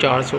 400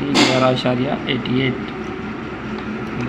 11.88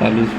39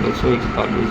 241